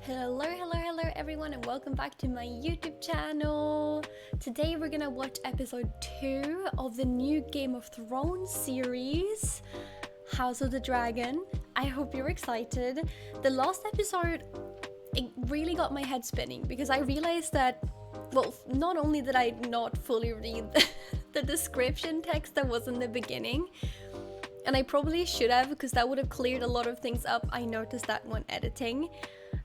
Hello everyone, and welcome back to my YouTube channel. Today we're gonna watch episode 2 of the new Game of Thrones series, House of the Dragon. I hope you're excited. The last episode, it really got my head spinning because I realized that, well, not only did I not fully read the description text that was in the beginning, and I probably should have, because that would have cleared a lot of things up. I noticed that when editing.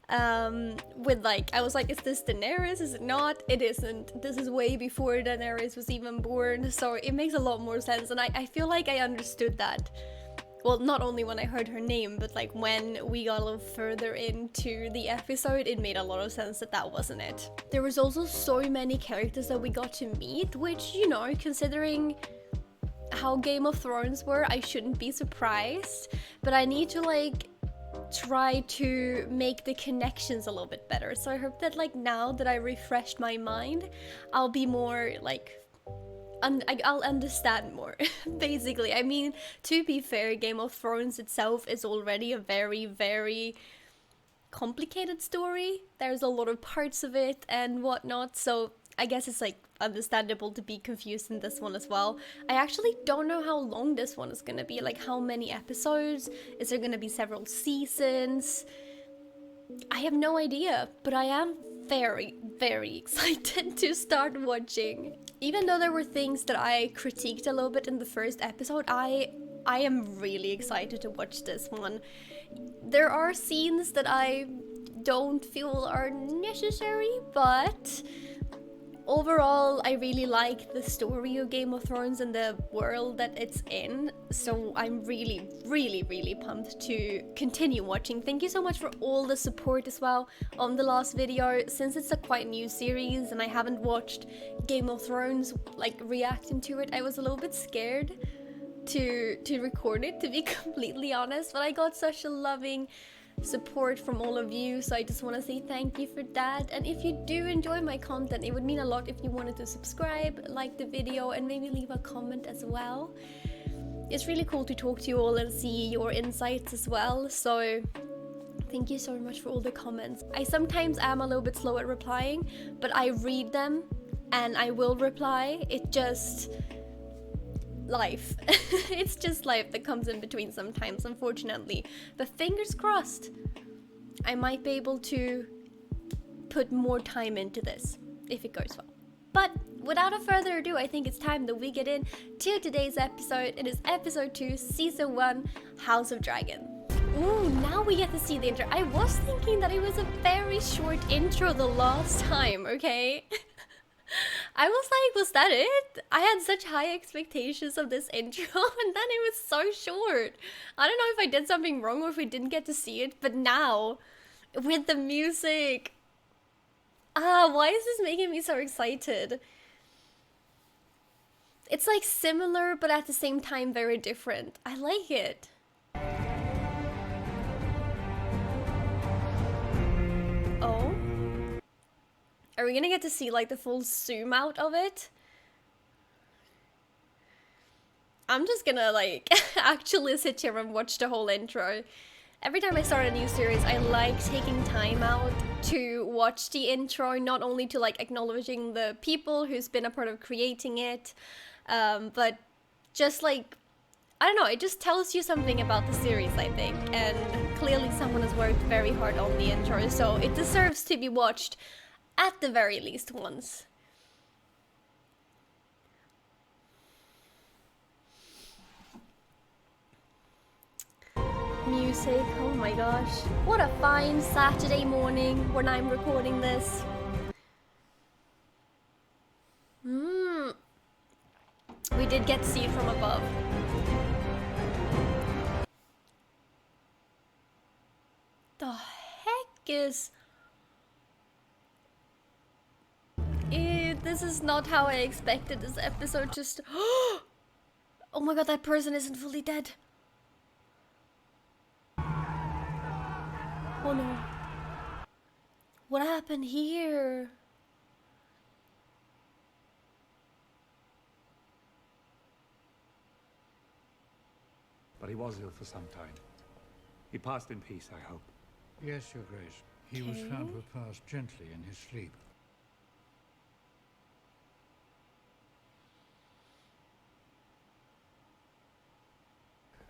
I was like, is this Daenerys? Is it not? It isn't. This is way before Daenerys was even born, so it makes a lot more sense, and I feel like I understood that. Well, not only when I heard her name, but like when we got a little further into the episode, it made a lot of sense that that wasn't it. There was also so many characters that we got to meet, which, you know, considering how Game of Thrones were, I shouldn't be surprised, but I need to like try to make the connections a little bit better. So I hope that like now that I refreshed my mind, I'll be more like I'll understand more. Basically, I mean, to be fair, Game of Thrones itself is already a very complicated story. There's a lot of parts of it and whatnot, so I guess it's like understandable to be confused in this one as well. I actually don't know how long this one is gonna be, like how many episodes. Is there gonna be several seasons? I have no idea, but I am very excited to start watching. Even though there were things that I critiqued a little bit in the first episode, I am really excited to watch this one. There are scenes that I don't feel are necessary, but overall, I really like the story of Game of Thrones and the world that it's in, so I'm really pumped to continue watching. Thank you so much for all the support as well on the last video. Since it's a quite new series and I haven't watched Game of Thrones, like reacting to it, I was a little bit scared to record it, to be completely honest, but I got such a loving support from all of you, so I just want to say thank you for that. And if you do enjoy my content, it would mean a lot if you wanted to subscribe, like the video, and maybe leave a comment as well. It's really cool to talk to you all and see your insights as well, so thank you so much for all the comments. I sometimes am a little bit slow at replying, but I read them and I will reply. It just life. It's just life that comes in between sometimes, unfortunately, but fingers crossed I might be able to put more time into this if it goes well. But without a further ado, I think it's time that we get in to today's episode. It is episode 2, season 1, House of Dragon. Ooh, now we get to see the intro. I was thinking that it was a very short intro the last time, okay? I was like, was that it? I had such high expectations of this intro, and then it was so short. I don't know if I did something wrong or if we didn't get to see it, but now, with the music... why is this making me so excited? It's like similar, but at the same time very different. I like it. Oh? Are we gonna get to see like the full zoom out of it? I'm just gonna like actually sit here and watch the whole intro. Every time I start a new series, I like taking time out to watch the intro, not only to like acknowledging the people who's been a part of creating it, but just like, I don't know, it just tells you something about the series, I think, and clearly someone has worked very hard on the intro, so it deserves to be watched at the very least once. Music, oh my gosh. What a fine Saturday morning when I'm recording this. We did get to see it from above. The heck is... This is not how I expected this episode just... Oh my god, that person isn't fully dead. Oh no. What happened here? But he was ill for some time. He passed in peace, I hope. Yes, Your Grace. He was found to have passed gently in his sleep.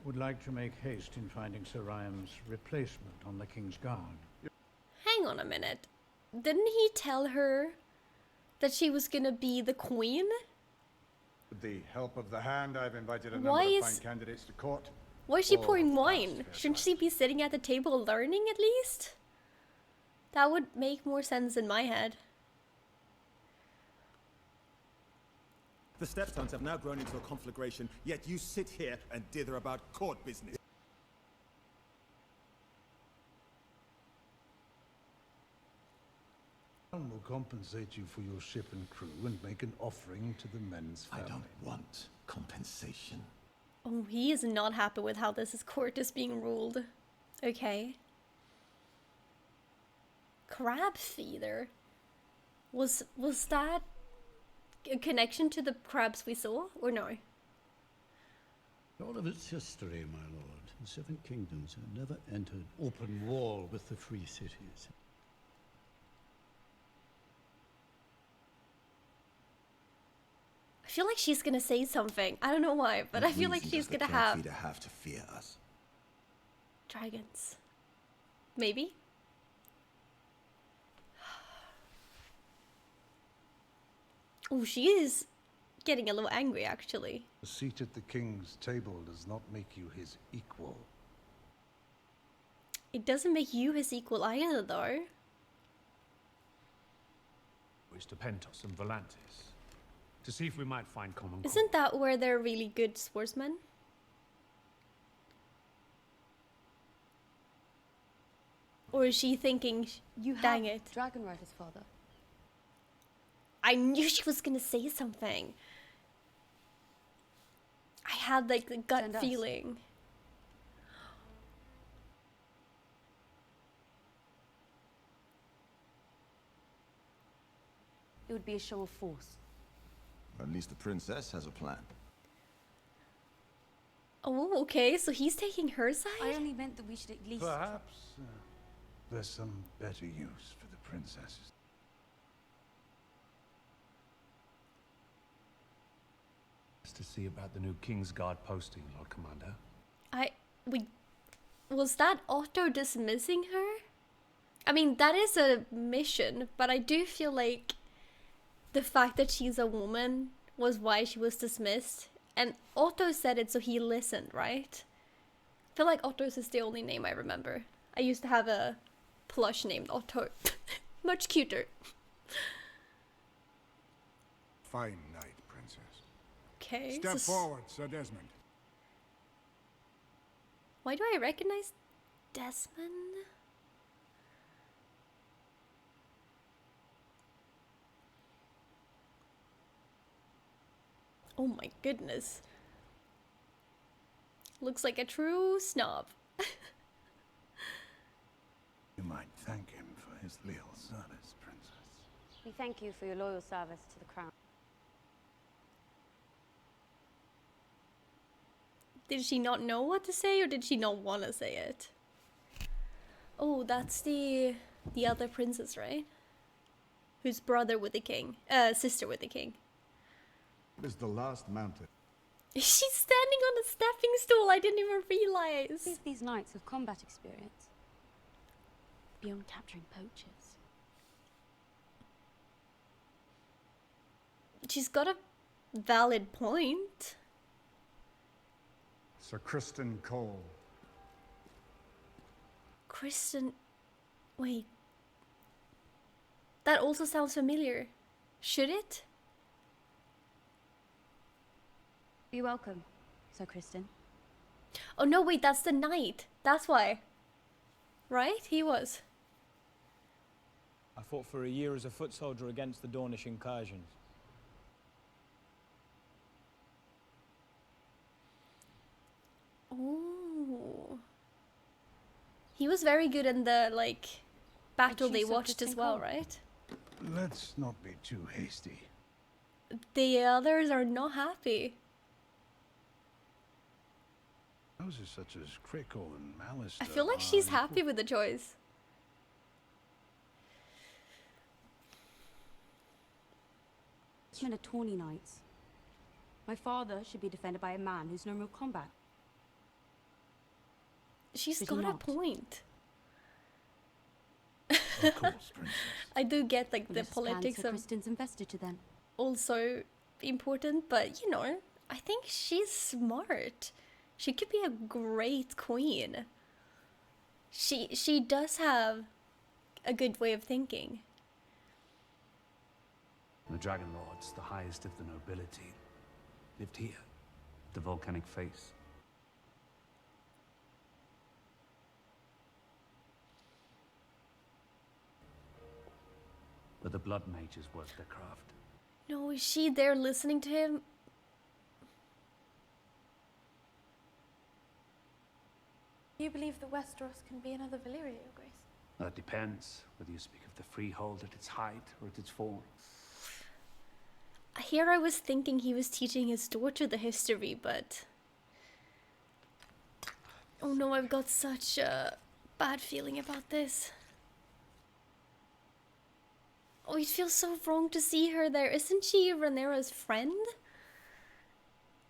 Would like to make haste in finding Sir Ryan's replacement on the King's Guard. Hang on a minute. Didn't he tell her that she was gonna be the queen? With the help of the Hand, I've invited a number of fine candidates to court. Why is she pouring wine? Shouldn't she be sitting at the table learning at least? That would make more sense in my head. The Stepstones have now grown into a conflagration, yet you sit here and dither about court business. Crown will compensate you for your ship and crew and make an offering to the men's family. I don't want compensation. Oh, he is not happy with how this court is being ruled. Okay. Crab feeder. Was that a connection to the crabs we saw, or no? All of its history, my lord. The Seven Kingdoms have never entered open war with the Free Cities. I feel like she's gonna say something. I don't know why, but I feel like she's gonna have to fear us. Dragons. Maybe? Oh, she is getting a little angry, actually. A seat at the king's table does not make you his equal. It doesn't make you his equal either, though. To Pentos and Volantis, to see if we might find common cause. Isn't that where they're really good swordsmen? Or is she thinking, You dang have it. Dragon Riders, father. I knew she was gonna say something. I had like the gut Send us. feeling. It would be a show of force. At least the princess has a plan. Oh, okay, so he's taking her side? I only meant that we should at least... Perhaps there's some better use for the princesses. To see about the new King's Guard posting, Lord Commander. Was that Otto dismissing her? I mean, that is a mission, but I do feel like the fact that she's a woman was why she was dismissed. And Otto said it, so he listened, right? I feel like Otto's is the only name I remember. I used to have a plush named Otto. Much cuter. Fine night, princess. Okay. Step forward, Sir Desmond. Why do I recognize Desmond? Oh my goodness. Looks like a true snob. You might thank him for his loyal service, princess. We thank you for your loyal service to the crown. Did she not know what to say, or did she not want to say it? Oh, that's the other princess, right? Who's brother with the king. Sister with the king. Is the last mounted. She's standing on a stepping stool. I didn't even realize. Give these knights of combat experience. Beyond capturing poachers. She's got a valid point. Sir Kristen Cole. Kristen... Wait. That also sounds familiar. Should it? Be welcome, Sir Kristen. Oh no, wait, that's the knight. That's why. Right? He was. I fought for a year as a foot soldier against the Dornish incursions. Oh. He was very good in the, like, battle they watched as well, right? Let's not be too hasty. The others are not happy. Houses such as Crickle and Malister I feel like she's happy with the choice. Men are tawny knights. My father should be defended by a man who's known real combat. She's Should he got a not? point. Of course, Princess. I do get like the This is planned politics so of Kristen's invested to them. also important, but you know, I think she's smart. She could be a great queen. She does have a good way of thinking. The Dragon Lords, the highest of the nobility, lived here, the volcanic face. But the blood mages worked their craft. No, is she there listening to him? Do you believe the Westeros can be another Valyria, Your Grace? That depends whether you speak of the freehold at its height or at its fall. Here I was thinking he was teaching his daughter the history, but... Oh no, I've got such a bad feeling about this. Oh, it feels so wrong to see her there. Isn't she Rhaenyra's friend?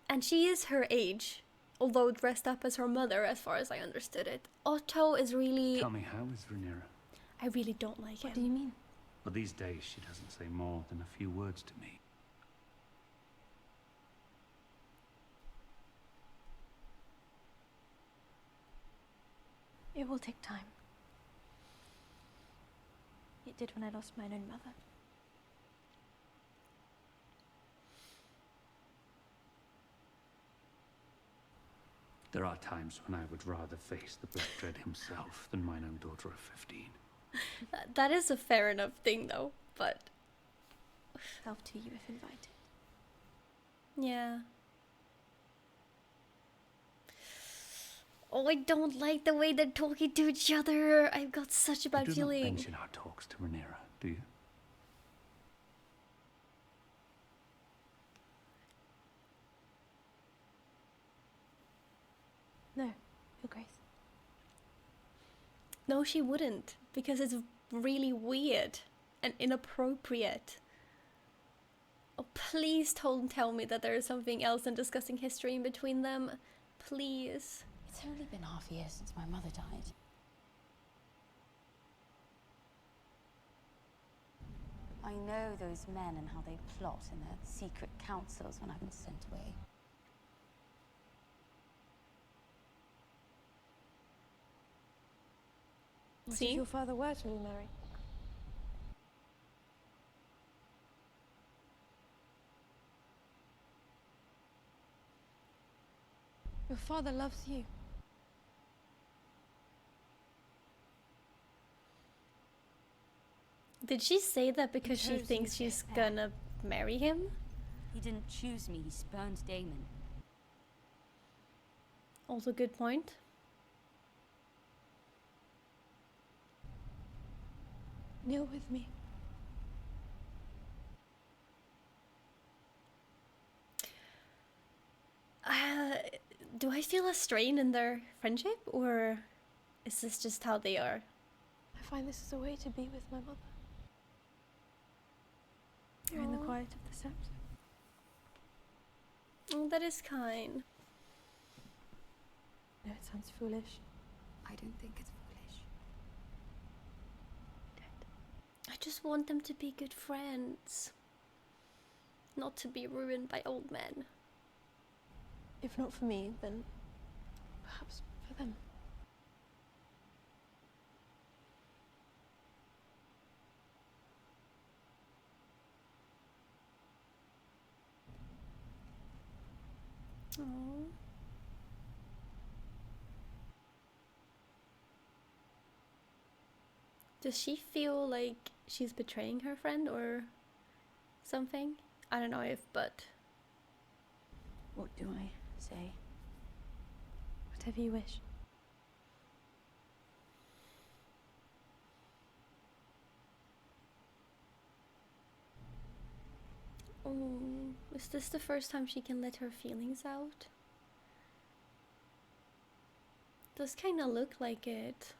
And she is her age, although dressed up as her mother, as far as I understood it. Otto is really... Tell me, how is Rhaenyra? I really don't like him. What do you mean? Well, these days she doesn't say more than a few words to me. It will take time. It did when I lost my own mother. There are times when I would rather face the Black Dread himself than mine own daughter of 15. That is a fair enough thing, though, but... Self to you if invited. Yeah. Oh, I don't like the way they're talking to each other. I've got such a bad You do feeling. not mention our talks to Rhaenyra, do you? No, Your Grace. No, she wouldn't, because it's really weird and inappropriate. Oh, please don't tell me that there is something else than discussing history in between them. Please. It's only been half a year since my mother died. I know those men and how they plot in their secret councils when I've been sent away. What See? if your father were to remarry? Your father loves you. Did she say that because she chose you thinks to she's get there. gonna marry him? He didn't choose me, he spurned Daemon. Also good point. Kneel with me. Do I feel a strain in their friendship, or is this just how they are? I find this is a way to be with my mother. Here in the Aw. quiet of the steppes. Oh, that is kind. No, it sounds foolish. I don't think it's foolish. I just want them to be good friends. Not to be ruined by old men. If not for me, then perhaps for them. Oh. Does she feel like she's betraying her friend or something? I don't know if, but... What do I say? Whatever you wish. Oh, is this the first time she can let her feelings out? Does kind of look like it.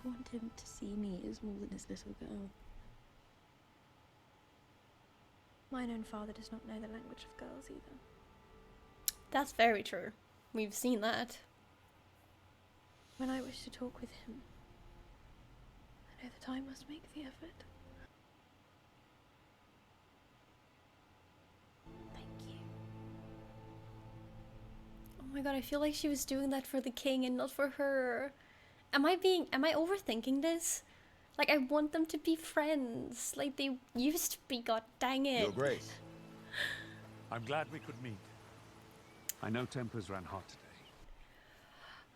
want him to see me as more than his little girl. Mine own father does not know the language of girls either. That's very true. We've seen that. When I wish to talk with him, I know that I must make the effort. Thank you. Oh my god, I feel like she was doing that for the king and not for her. Am I overthinking this? Like, I want them to be friends. Like they used to be, god dang it. Your Grace. I'm glad we could meet. I know tempers ran hot today.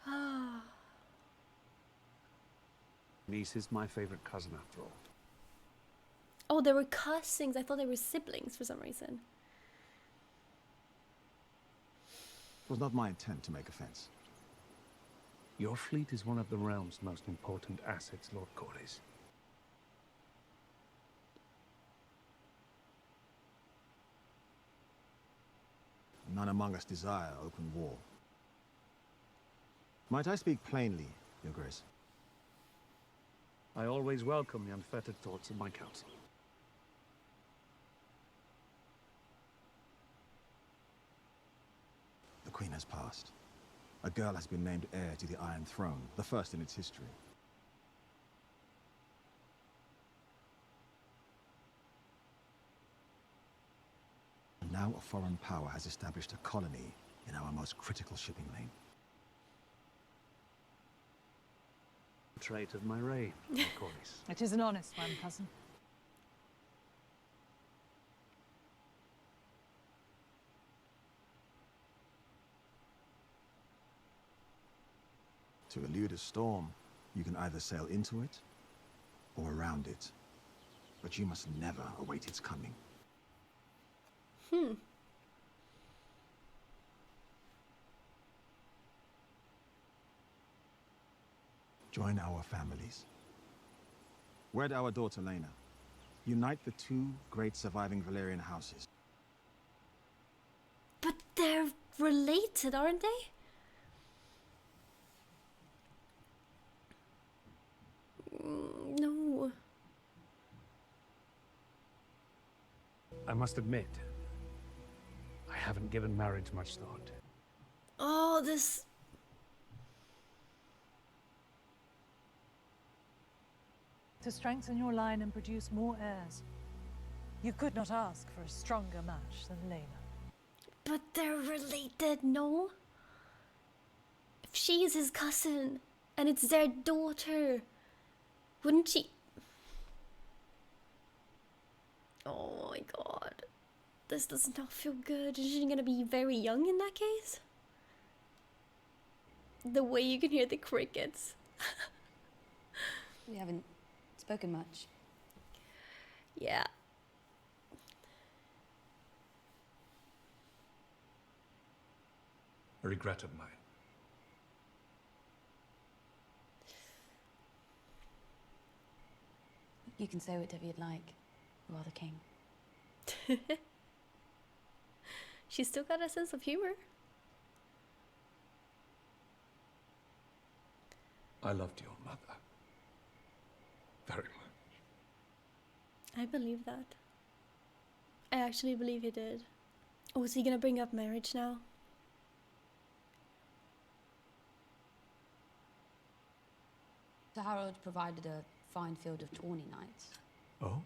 Ah. Niece is my favorite cousin after all. Oh, they were cousins. I thought they were siblings for some reason. It was not my intent to make offense. Your fleet is one of the realm's most important assets, Lord Corlys. None among us desire open war. Might I speak plainly, Your Grace? I always welcome the unfettered thoughts of my council. The Queen has passed. A girl has been named heir to the Iron Throne, the first in its history. And now a foreign power has established a colony in our most critical shipping lane. Trait of my reign, Lord Corlys. It is an honest one, cousin. To elude a storm, you can either sail into it or around it. But you must never await its coming. Join our families. Wed our daughter Lena. Unite the two great surviving Valyrian houses. But they're related, aren't they? No. I must admit, I haven't given marriage much thought. Oh, this... To strengthen your line and produce more heirs. You could not ask for a stronger match than Lena. But they're related, no? If she is his cousin, and it's their daughter, wouldn't she... Oh my god. This does not feel good. Is she gonna be very young in that case? The way you can hear the crickets. We haven't spoken much. Yeah. A regret of mine. You can say whatever you'd like. You are the king. She's still got a sense of humor. I loved your mother very much. I believe that. I actually believe he did. Oh, is he gonna bring up marriage now? Sir Harold provided a fine field of tawny knights. Oh?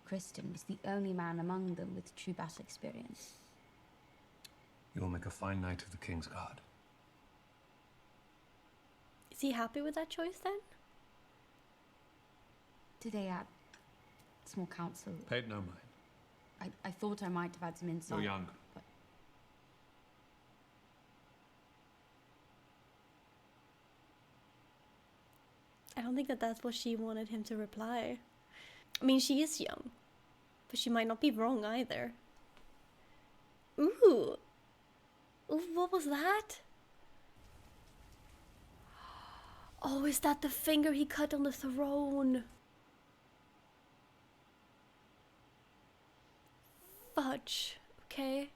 Kristen was the only man among them with true battle experience. You will make a fine knight of the King's Guard. Is he happy with that choice then? Today at small council, Paid no mind. I thought I might have had some insight. You're young. But I don't think that that's what she wanted him to reply. I mean, she is young, but she might not be wrong either. Ooh. Ooh, what was that? Oh, is that the finger he cut on the throne? Fudge. Okay.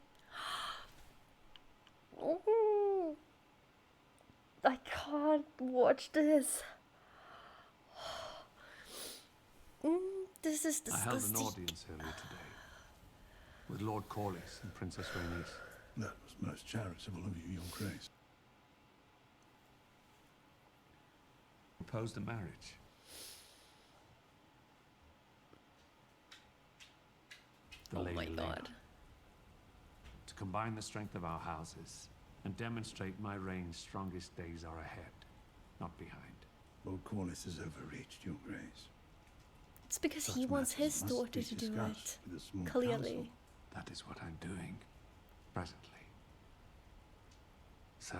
Ooh. I can't watch this. This is disgusting. I held an audience earlier today with Lord Corlys and Princess Rhaenys. That was most charitable of you, Your Grace. Proposed a marriage. The Oh Lady my Lena. god. To combine the strength of our houses and demonstrate my reign's strongest days are ahead, not behind. Lord Corlys has overreached, Your Grace. It's because Such he wants matters his must daughter be to do discussed it. with a small Clearly. council. That is what I'm doing, presently. So,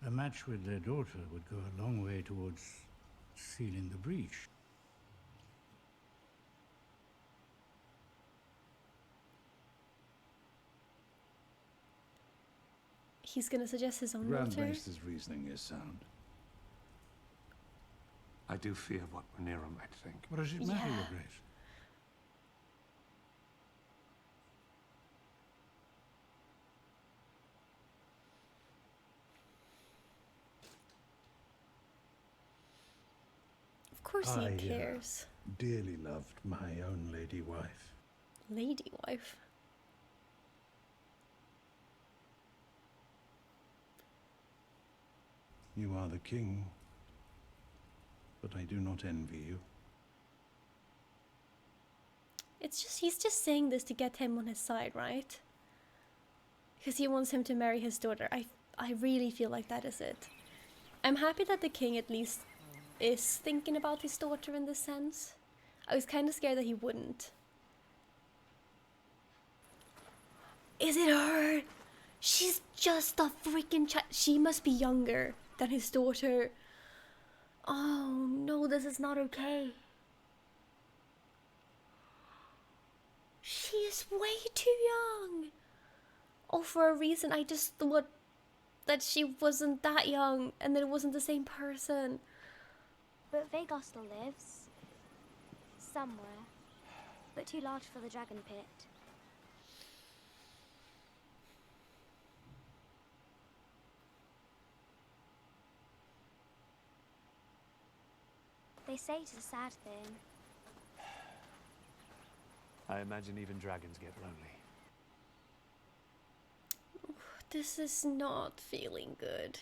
A match with their daughter would go a long way towards sealing the breach. Oh, he's gonna suggest his own Grand daughter. Maester's reasoning is sound. I do fear what Rhaenyra might think. What does it matter, Yeah. Your Grace? Of course he cares. Dearly loved my own lady wife. Lady wife. You are the king, but I do not envy you. It's just, he's just saying this to get him on his side, right? Because he wants him to marry his daughter. I really feel like that is it. I'm happy that the king at least is thinking about his daughter in this sense. I was kind of scared that he wouldn't. Is it her? She's just a freaking child. She must be younger than his daughter. Oh no, this is not okay. She is way too young. Oh, for a reason I just thought that she wasn't that young and that it wasn't the same person. But Vhagar still lives. Somewhere. But too large for the dragon pit. They say it's a sad thing. I imagine even dragons get lonely. This is not feeling good.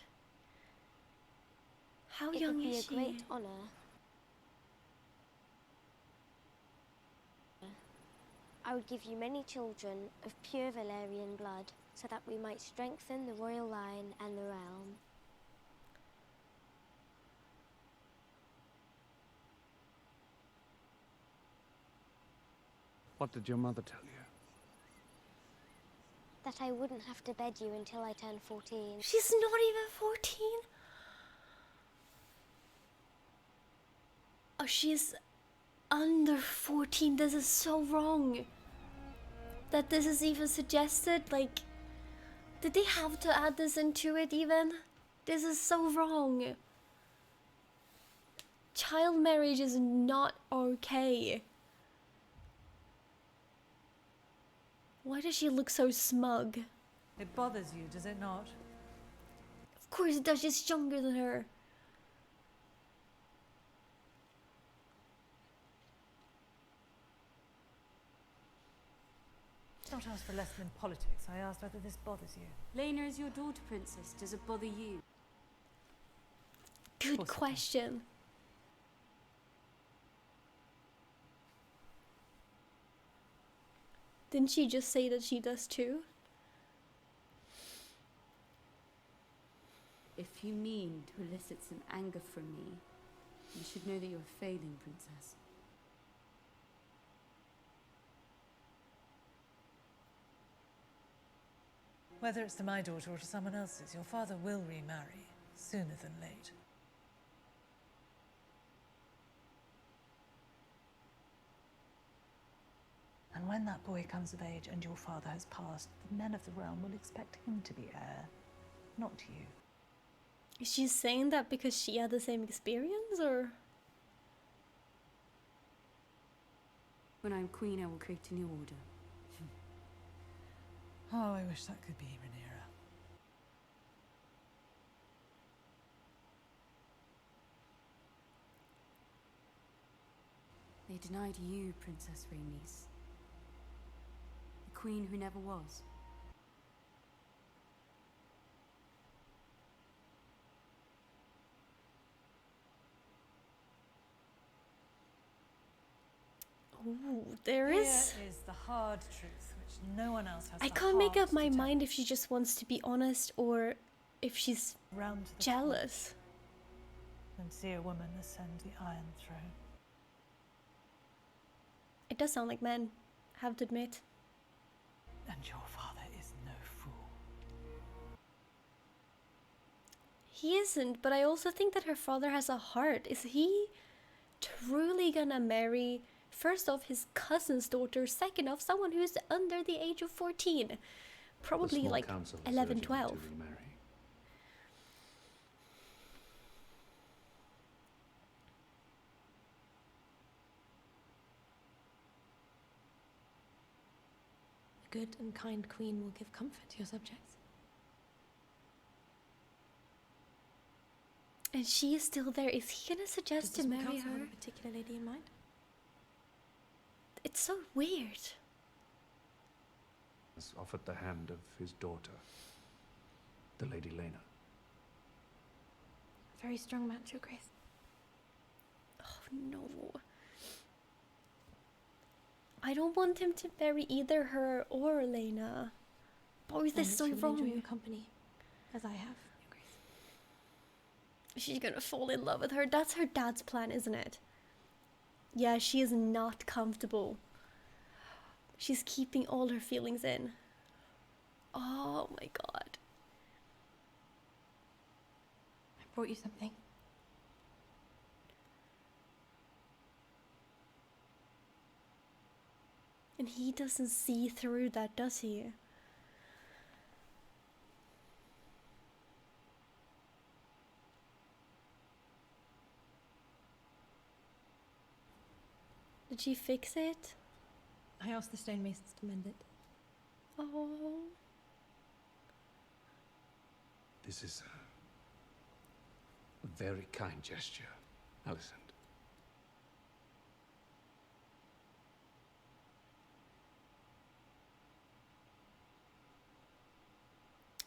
How It young would be is a she? great honor. I would give you many children of pure Valyrian blood, so that we might strengthen the royal line and the realm. What did your mother tell you? That I wouldn't have to bed you until I turned 14. She's not even 14. Oh, she's under 14. This is so wrong. That this is even suggested. Like, did they have to add this into it even? This is so wrong. Child marriage is not okay. Why does she look so smug? It bothers you, does it not? Of course it does, she's younger than her. I did not ask for lesson in politics. I asked whether this bothers you. Lena is your daughter, Princess. Does it bother you? Good question. Didn't she just say that she does too? If you mean to elicit some anger from me, you should know that you're failing, Princess. Whether it's to my daughter or to someone else's, your father will remarry, sooner than late. And when that boy comes of age and your father has passed, the men of the realm will expect him to be heir, not you. Is she saying that because she had the same experience, or? When I'm queen, I will create a new order. Oh, I wish that could be Rhaenyra. They denied you, Princess Rhaenys. The queen who never was. Ooh, there is. Here is the hard truth, which no one else has. I the can't make heart up my to tell. mind if she just wants to be honest or if she's Round to the jealous. court and see a woman ascend the Iron Throne. It does sound like men, have to admit. And your father is no fool. He isn't, but I also think that her father has a heart. Is he truly gonna marry, first off, his cousin's daughter, second off, someone who's under the age of 14? Probably like 11, 12. A good and kind queen will give comfort to your subjects. And she is still there. Is he gonna suggest to marry her? Have a particular lady in mind? It's so weird. Has offered the hand of his daughter, the Lady Lena. Very strong match, Your Grace. Oh no. I don't want him to marry either her or Lena. Both is so wrong. Enjoy your company, as I have, Your Grace. She's gonna fall in love with her. That's her dad's plan, isn't it? Yeah, she is not comfortable. She's keeping all her feelings in. Oh my god. I brought you something. And he doesn't see through that, does he? Did she fix it? I asked the stonemasons to mend it. Oh. This is a very kind gesture, Alicent.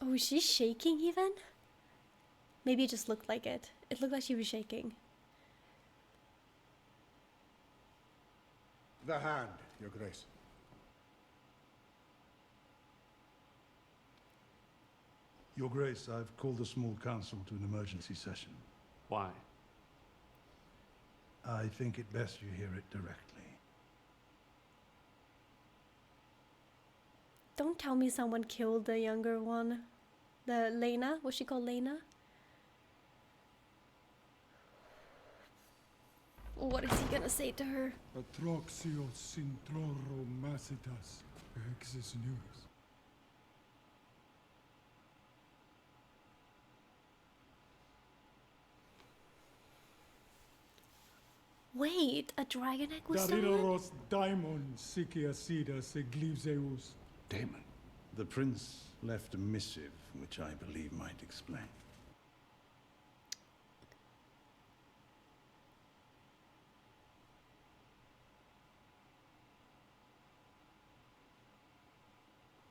Oh, is she shaking even? Maybe it just looked like it. It looked like she was shaking. The hand, Your Grace. Your Grace, I've called a small council to an emergency session. Why? I think it best you hear it directly. Don't tell me someone killed the younger one. The Lena? Was she called Lena? What is he gonna say to her? Atroxios introro macetas exis news. Wait, a dragon egg was stolen? Daridoros Daemon sikiasidas eglivzeus. Daemon. The prince left a missive, which I believe might explain.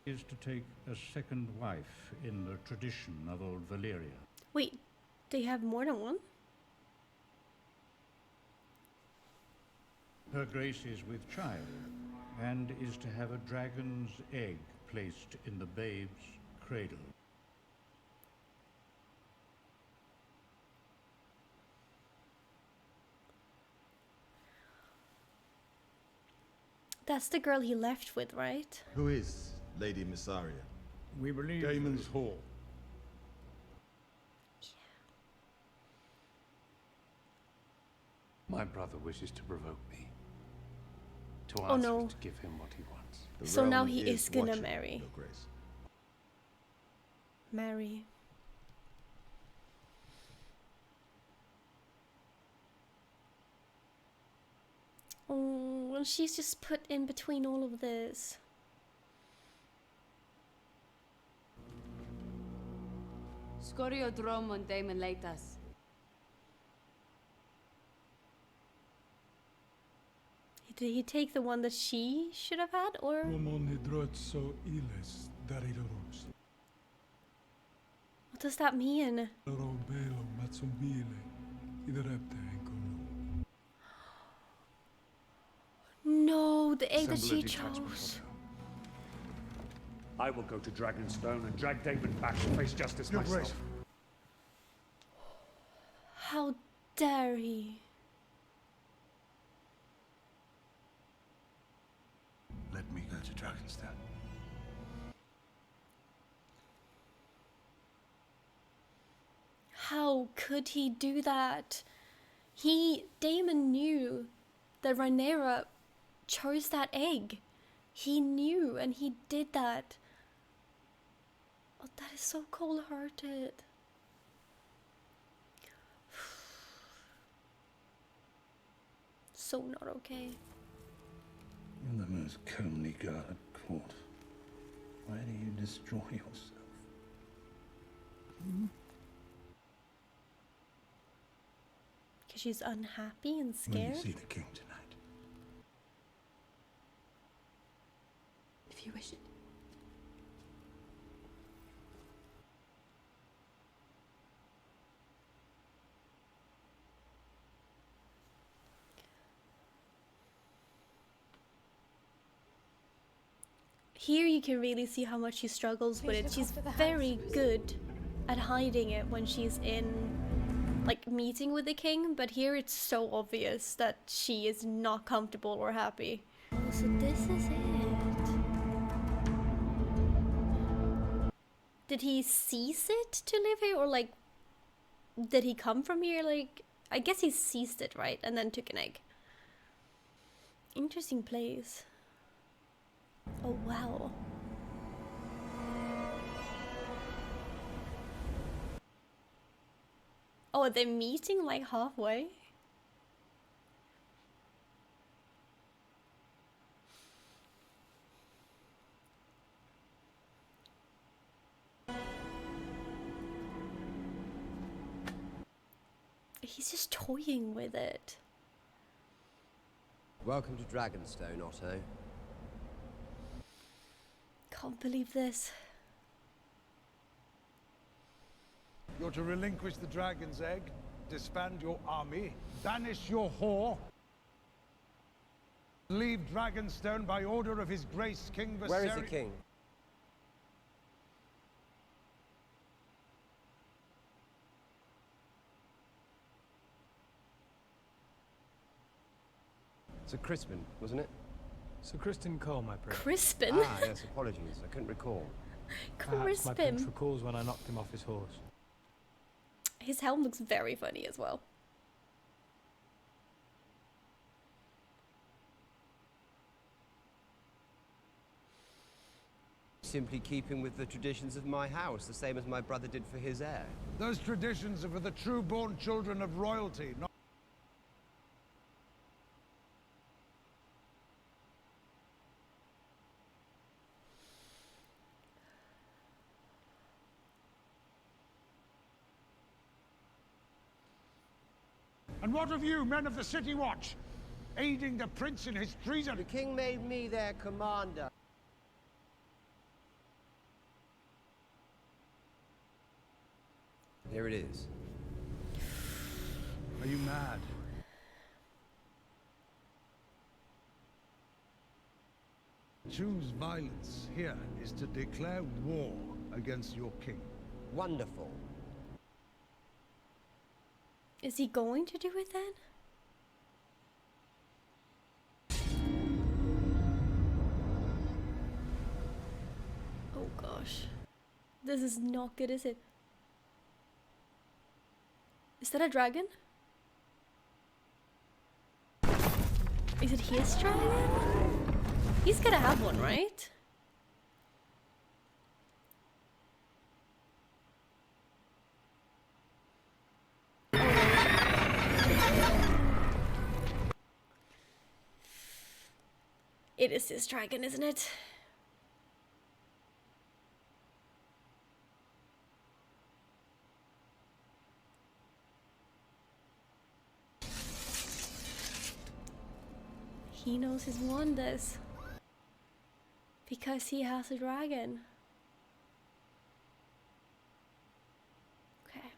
Is to take a second wife in the tradition of old Valyria. Wait, they have more than one? Her Grace is with child, and is to have a dragon's egg placed in the babe's cradle. That's the girl he left with, right? Who is Lady Missaria? We believe Daemon's Hall. My brother wishes to provoke me. To Oh, ask no. me to give him what he wants. The So now realm he is gonna watching, marry. Your Grace. Marry. Oh, and she's just put in between all of this. Scorio Dromon Daemon Leitas. Did he take the one that she should have had, or? What does that mean? No, the egg that she chose. I will go to Dragonstone and drag Daemon back to face justice myself. How dare he? Let me go to Dragonstone. How could he do that? Daemon knew that Rhaenyra chose that egg. He knew, and he did that. Oh, that is so cold-hearted. So not okay. You're the most comely girl at court. Why do you destroy yourself? Because she's unhappy and scared? Will you see the king tonight? If you wish it. Here you can really see how much she struggles with it. She's very good at hiding it when she's in, like, meeting with the king, but here it's so obvious that she is not comfortable or happy. Oh, so this is it. Did he cease it to live here, or like, did he come from here? Like, I guess he ceased it, right? And then took an egg. Interesting place. Oh, wow. Oh, are they meeting like halfway? He's just toying with it. Welcome to Dragonstone, Otto. Can't believe this. You're to relinquish the dragon's egg, disband your army, banish your whore, leave Dragonstone by order of his grace King Viserys. Where is the king? Sir Crispin, wasn't it? Sir Crispin Cole, my prince. Crispin? Ah, yes, apologies. I couldn't recall. Perhaps my prince recalls when I knocked him off his horse. His helm looks very funny as well. Simply keeping with the traditions of my house, the same as my brother did for his heir. Those traditions are for the true-born children of royalty, not... And what of you, men of the City Watch? Aiding the prince in his treason? The king made me their commander. Here it is. Are you mad? Choose violence here is to declare war against your king. Wonderful. Is he going to do it then? Oh gosh. This is not good, is it? Is that a dragon? Is it his dragon? He's gotta have one, right? It is his dragon, isn't it? He knows his wonders. Because he has a dragon. Okay.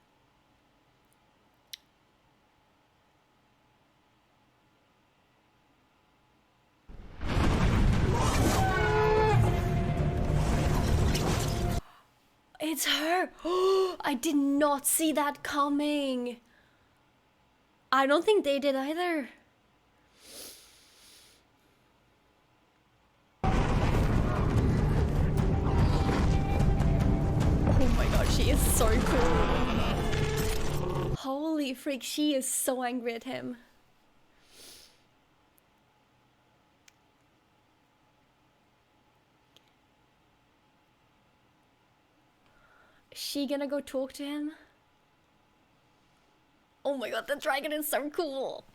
It's her! I did not see that coming. I don't think they did either. Oh my god, she is so cool. Holy freak, she is so angry at him. Is she gonna go talk to him? Oh my god, the dragon is so cool.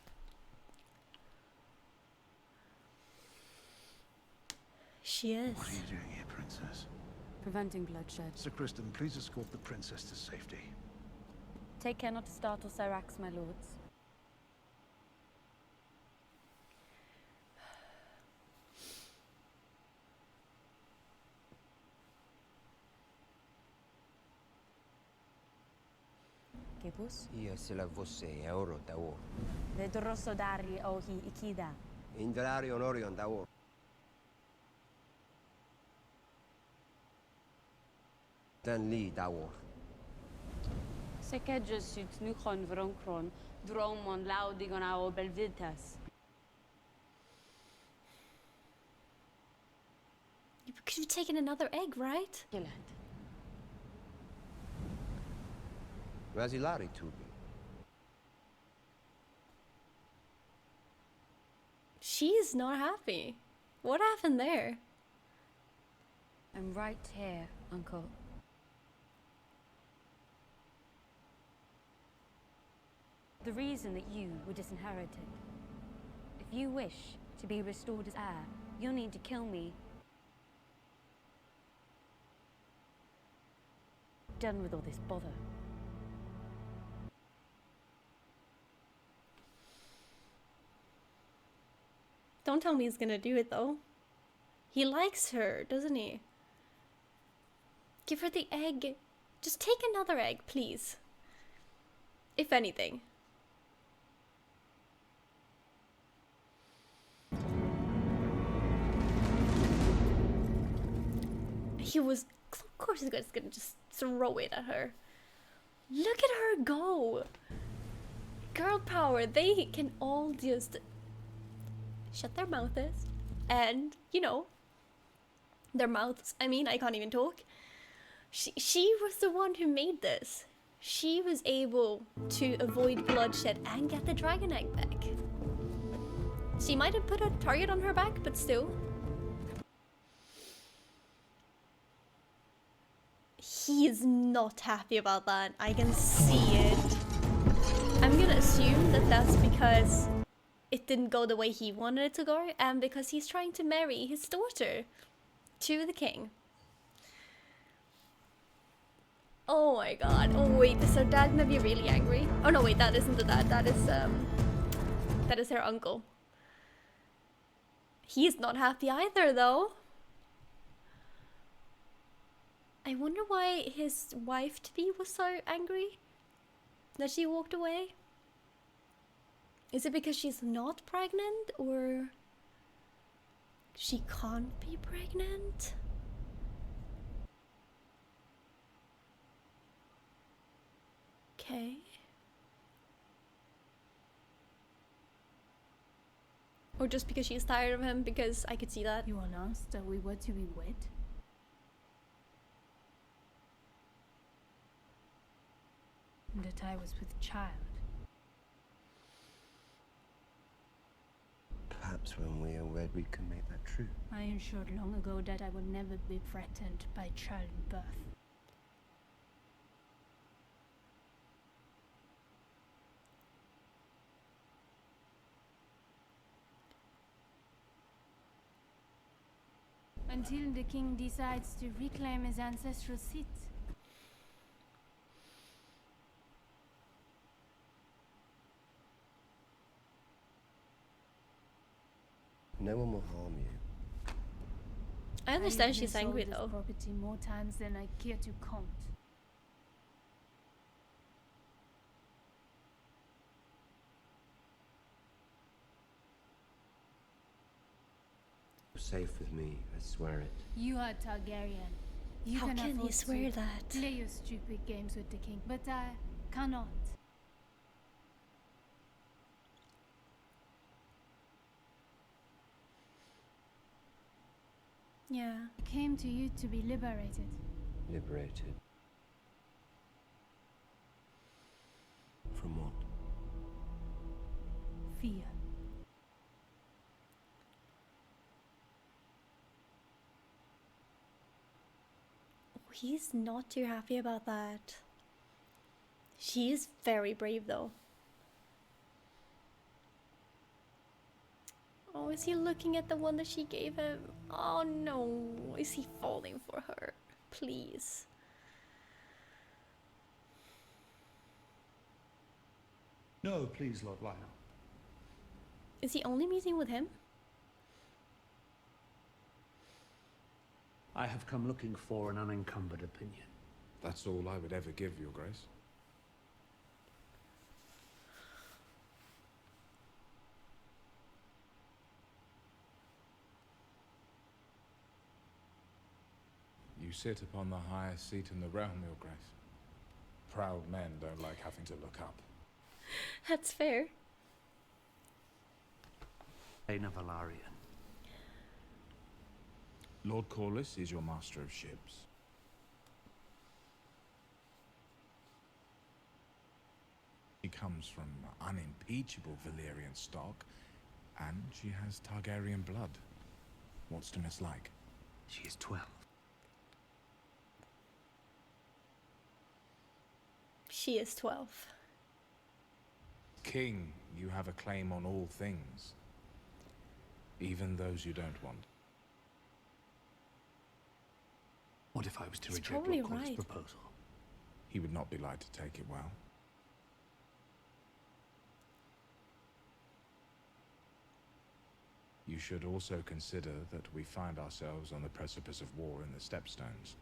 She is. What are you doing here, Princess? Preventing bloodshed. Sir Kristen, please escort the princess to safety. Take care not to startle Syrax, my lords. Kibus? Io se la fosse euro da or. Vedro sodari ohi ikida. Indrari onorion da or. Dan li da or. Sekedje sut nuchon vronkron, dromon laudigon ao belvitas. Because you've taken another egg, right? Rasilari tubi. She's not happy. What happened there? I'm right here, Uncle. The reason that you were disinherited. If you wish to be restored as heir, you'll need to kill me. Done with all this bother. Don't tell me he's gonna do it though. He likes her, doesn't he? Give her the egg. Just take another egg, please. If anything. He was, of course he's gonna just throw it at her. Look at her go. Girl power, they can all just shut their mouths and, you know, their mouths, I mean, I can't even talk. She was the one who made this. She was able to avoid bloodshed and get the dragon egg back. She might have put a target on her back, but still. He is not happy about that. I can see it. I'm gonna assume that that's because it didn't go the way he wanted it to go, and because he's trying to marry his daughter to the king. Oh my god. Oh wait, is her dad gonna be really angry? Oh no, wait, that isn't the dad. That is her uncle. He's not happy either, though. I wonder why his wife-to-be was so angry that she walked away. Is it because she's not pregnant, or she can't be pregnant? Okay. Or just because she's tired of him, because I could see that. You announced that we were to be wed? And that I was with child. Perhaps when we are wed, we can make that true. I ensured long ago that I would never be threatened by childbirth. Until the king decides to reclaim his ancestral seat. No one will harm you. I understand I've she's been angry sold this though. property more times than I care to count. Safe with me, I swear it. You are Targaryen. You How can he afford swear to that? play your stupid games with the king, but I cannot. Yeah. I came to you to be liberated. Liberated. From what? Fear. Oh, he's not too happy about that. She is very brave though. Oh, is he looking at the one that she gave him? Oh no, is he falling for her? Please. No, please, Lord Lionel. Is he only meeting with him? I have come looking for an unencumbered opinion. That's all I would ever give, Your Grace. You sit upon the highest seat in the realm, Your Grace. Proud men don't like having to look up. That's fair. Lena Valarian. Lord Corlys is your master of ships. She comes from unimpeachable Valyrian stock, and she has Targaryen blood. What's to mislike? She is 12. She is 12. King, you have a claim on all things, even those you don't want. What if I was to He's reject probably Lord Corlys' right. proposal? He would not be like to take it well. You should also consider that we find ourselves on the precipice of war in the Stepstones.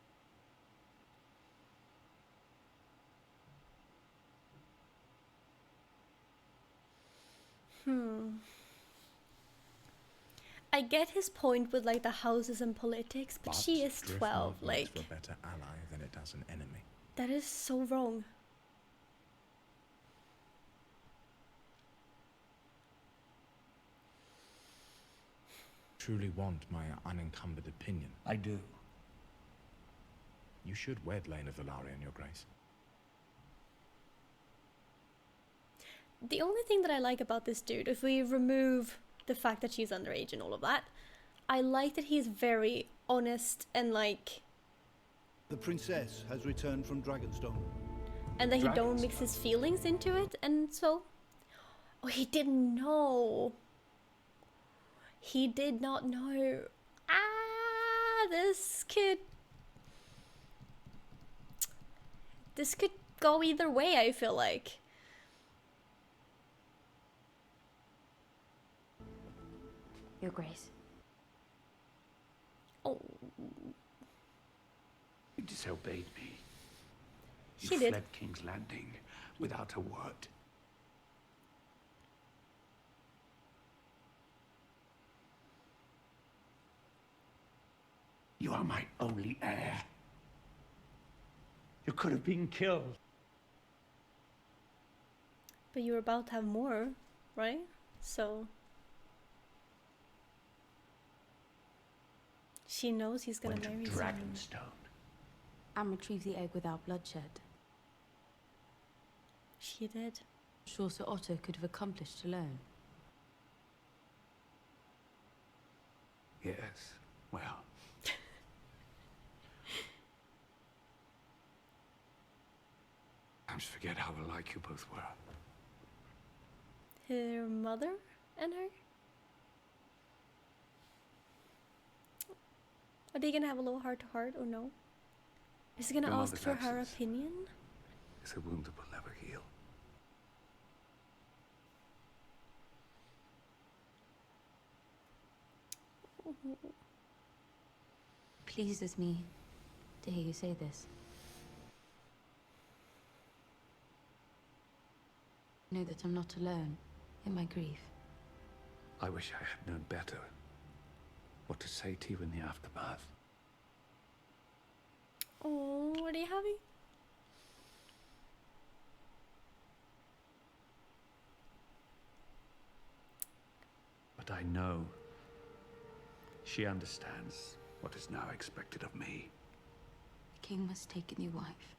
I get his point with like the houses and politics, but she is drift 12. north Like, makes for a better ally than it does an enemy. that is so wrong. Truly want my unencumbered opinion? I do. You should wed Lena Valarian, Your Grace. The only thing that I like about this dude, if we remove the fact that she's underage and all of that, I like that he's very honest and like, The princess has returned from Dragonstone. and that he don't mix his feelings into it, and so, oh, he didn't know. He did not know. Ah, this could go either way, I feel like. Your Grace. Oh, You disobeyed me. You She did. fled King's Landing without a word. You are my only heir. You could have been killed. but you're about to have more, right? So she knows he's gonna Went to marry someone. Dragonstone. And retrieve the egg without bloodshed. She did. Sure Sir Otto could have accomplished alone. Yes, well. I just forget how alike you both were. Her mother and her? Are they gonna have a little heart to heart or no? Is he gonna Your ask mother's for her absence. opinion? It's a wound that will never heal. Pleases me to hear you say this. Know that I'm not alone in my grief. I wish I had known better what to say to you in the aftermath. Oh, what are you having? But I know she understands what is now expected of me. The king must take a new wife.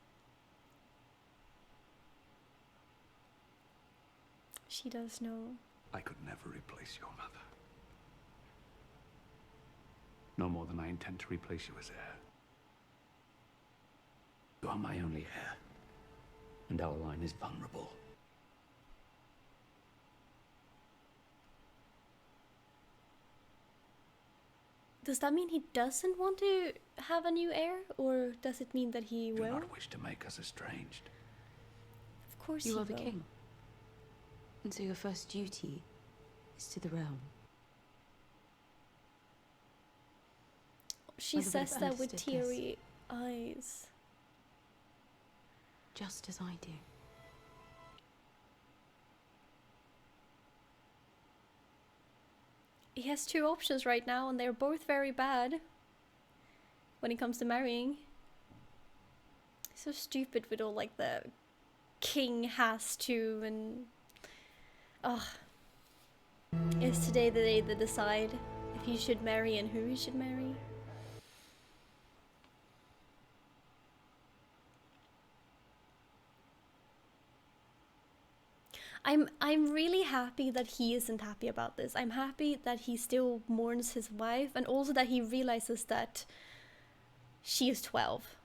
She does know. I could never replace your mother. No more than I intend to replace you as heir. You are my only heir, and our line is vulnerable. Does that mean he doesn't want to have a new heir, or does it mean that he Do will? not wish to make us estranged. Of course You he are the will. king. And so your first duty is to the realm. She Mother would have says that with understood this. teary eyes. Just as I do. He has two options right now, and they're both very bad when it comes to marrying. So stupid with all like the king has to and ugh. Is today the day they decide if he should marry and who he should marry? I'm really happy that he isn't happy about this. I'm happy that he still mourns his wife, and also that he realizes that she is 12.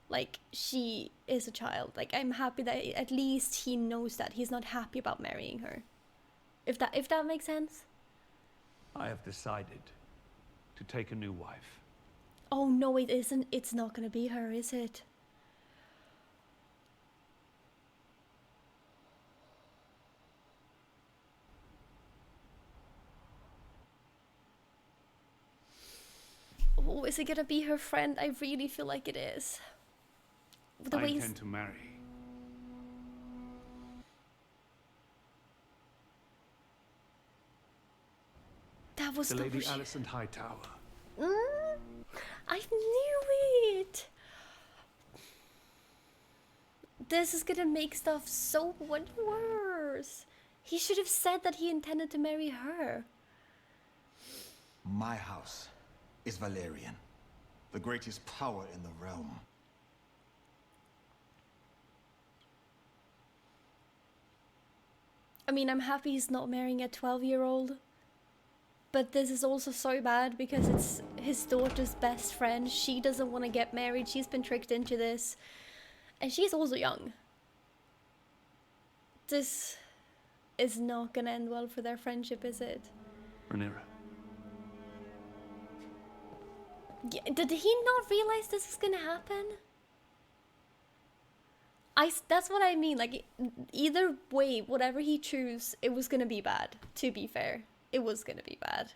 Like, she is a child. Like, I'm happy that at least he knows that he's not happy about marrying her. If that makes sense. I have decided to take a new wife. Oh no, it isn't. It's not gonna be her, is it? Oh, is it gonna be her friend? I really feel like it is. The I way intend to marry. that was The the Lady re- Alison Hightower. I knew it. This is gonna make stuff so much worse. He should have said that he intended to marry her. My house is Valerian, the greatest power in the realm. I mean, I'm happy he's not marrying a 12-year-old. But this is also so bad because it's his daughter's best friend. She doesn't want to get married. She's been tricked into this. And she's also young. This is not gonna end well for their friendship, is it? Rhaenyra. Yeah, did he not realize this is gonna happen? That's what I mean. Like, either way, whatever he chooses, it was gonna be bad. To be fair, it was gonna be bad.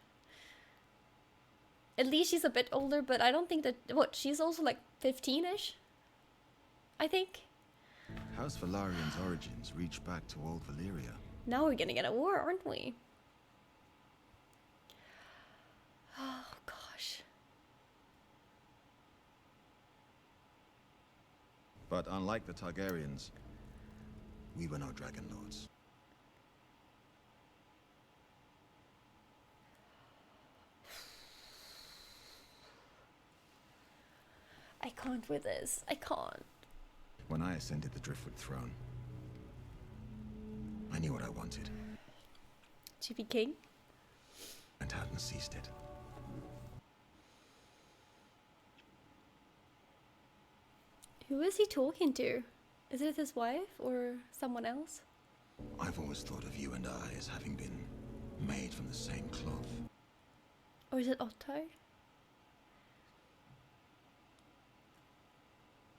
At least she's a bit older, but I don't think that... What, she's also like 15-ish? I think. House Valerian's origins reach back to old Valyria. Now we're gonna get a war, aren't we? Oh, gosh. But unlike the Targaryens, we were no dragon lords. I can't with this. I can't. When I ascended the Driftwood throne, I knew what I wanted To be king? and hadn't seized it. Who is he talking to? Is it his wife or someone else? I've always thought of you and I as having been made from the same cloth. Or is it Otto?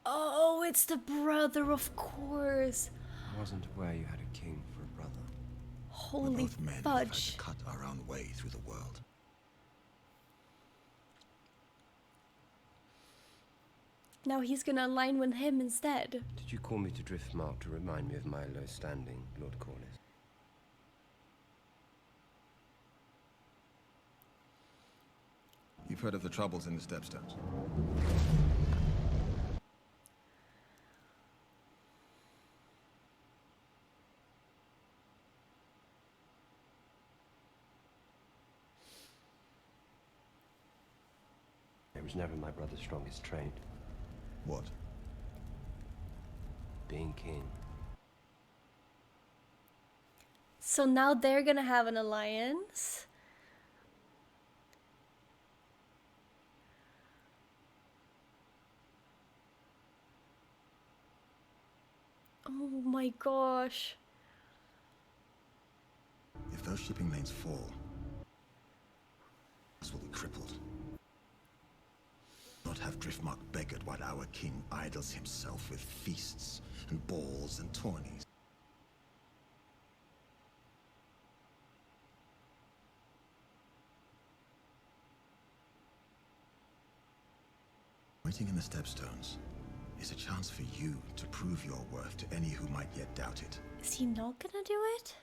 Oh, it's the brother, of course. I wasn't aware you had a king for a brother. Holy We're both men who've had fudge. to cut our own way through the world. Now he's gonna align with him instead. Did you call me to Driftmark to remind me of my low standing, Lord Corlys? You've heard of the troubles in the Stepstones? It was never my brother's strongest trait. What? Being king. So now they're gonna have an alliance. Oh my gosh. If those shipping lanes fall, us will be crippled. Not have Driftmark beggared while our king idles himself with feasts and balls and tourneys. Waiting in the Stepstones is a chance for you to prove your worth to any who might yet doubt it. Is he not gonna do it?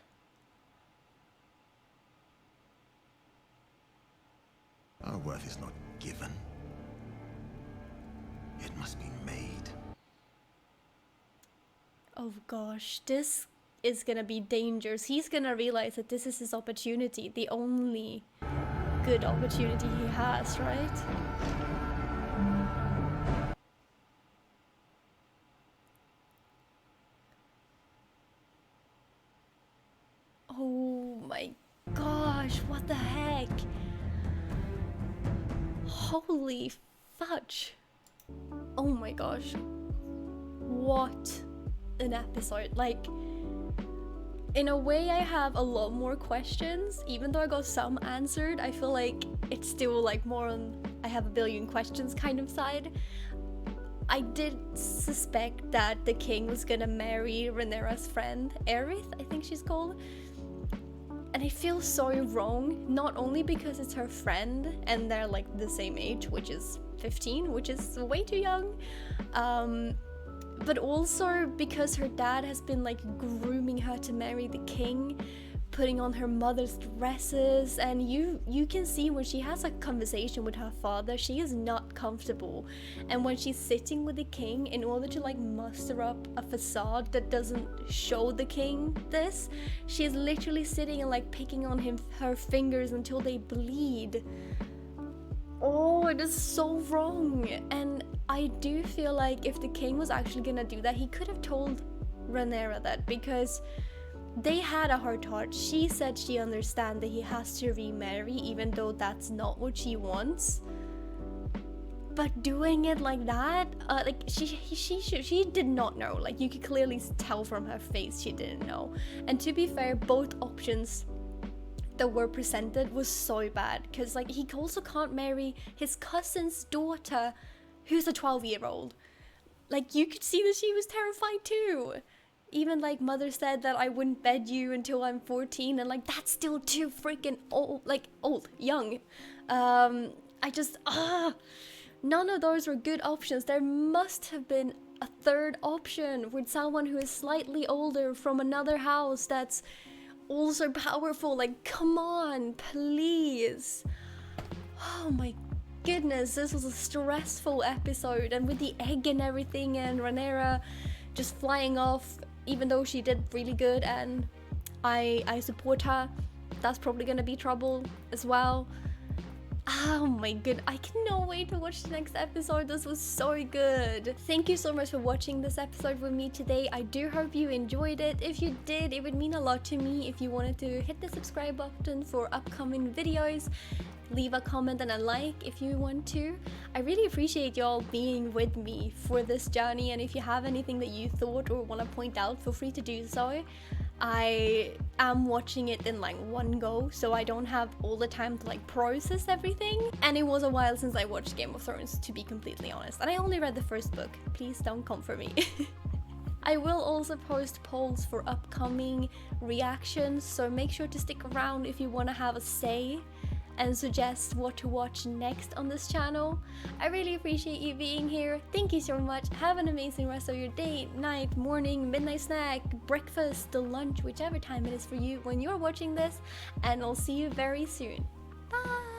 Our worth is not given. It must be made. Oh gosh, this is gonna be dangerous. He's gonna realize that this is his opportunity, the only good opportunity he has, right? Oh my gosh, what the heck? Holy fudge. Oh my gosh. What an episode. Like, in a way I have a lot more questions. Even though I got some answered, I feel like it's still like more on I have a billion questions kind of side. I did suspect that the king was gonna marry Rhaenyra's friend, Aerith, I think she's called. And I feel so wrong, not only because it's her friend and they're like the same age, which is 15, which is way too young, but also because her dad has been like grooming her to marry the king, putting on her mother's dresses, and you can see when she has a conversation with her father, she is not comfortable. And when she's sitting with the king, in order to like muster up a facade that doesn't show the king this, she is literally sitting and like picking on her fingers until they bleed. Oh, it is so wrong. And I do feel like if the king was actually gonna do that, he could have told Rhaenyra that, because they had a heart-to-heart. She said she understands that he has to remarry, even though that's not what she wants. But doing it like that, like she did not know. Like, you could clearly tell from her face she didn't know. And to be fair, both options that were presented was so bad, because like he also can't marry his cousin's daughter, who's a 12-year-old. Like, you could see that she was terrified too. Even like mother said that I wouldn't bed you until I'm 14, and like that's still too freaking old, young. I just none of those were good options. There must have been a third option with someone who is slightly older from another house that's also powerful. Like, come on, please. Oh my goodness, this was a stressful episode, and with the egg and everything, and Rhaenyra just flying off, even though she did really good, and I support her. That's probably gonna be trouble as well. Oh my god, I cannot wait to watch the next episode. This was so good. Thank you so much for watching this episode with me today. I do hope you enjoyed it. If you did, it would mean a lot to me if you wanted to hit the subscribe button for upcoming videos. Leave a comment and a like if you want to. I really appreciate y'all being with me for this journey, and if you have anything that you thought or want to point out, feel free to do so. I am watching it in like one go, so I don't have all the time to like process everything, and it was a while since I watched Game of Thrones, to be completely honest, and I only read the first book. Please don't come for me. I will also post polls for upcoming reactions, so make sure to stick around if you want to have a say. and suggest what to watch next on this channel. I really appreciate you being here. Thank you so much. Have an amazing rest of your day, night, morning, midnight snack, breakfast, lunch, whichever time it is for you when you're watching this, and I'll see you very soon. Bye!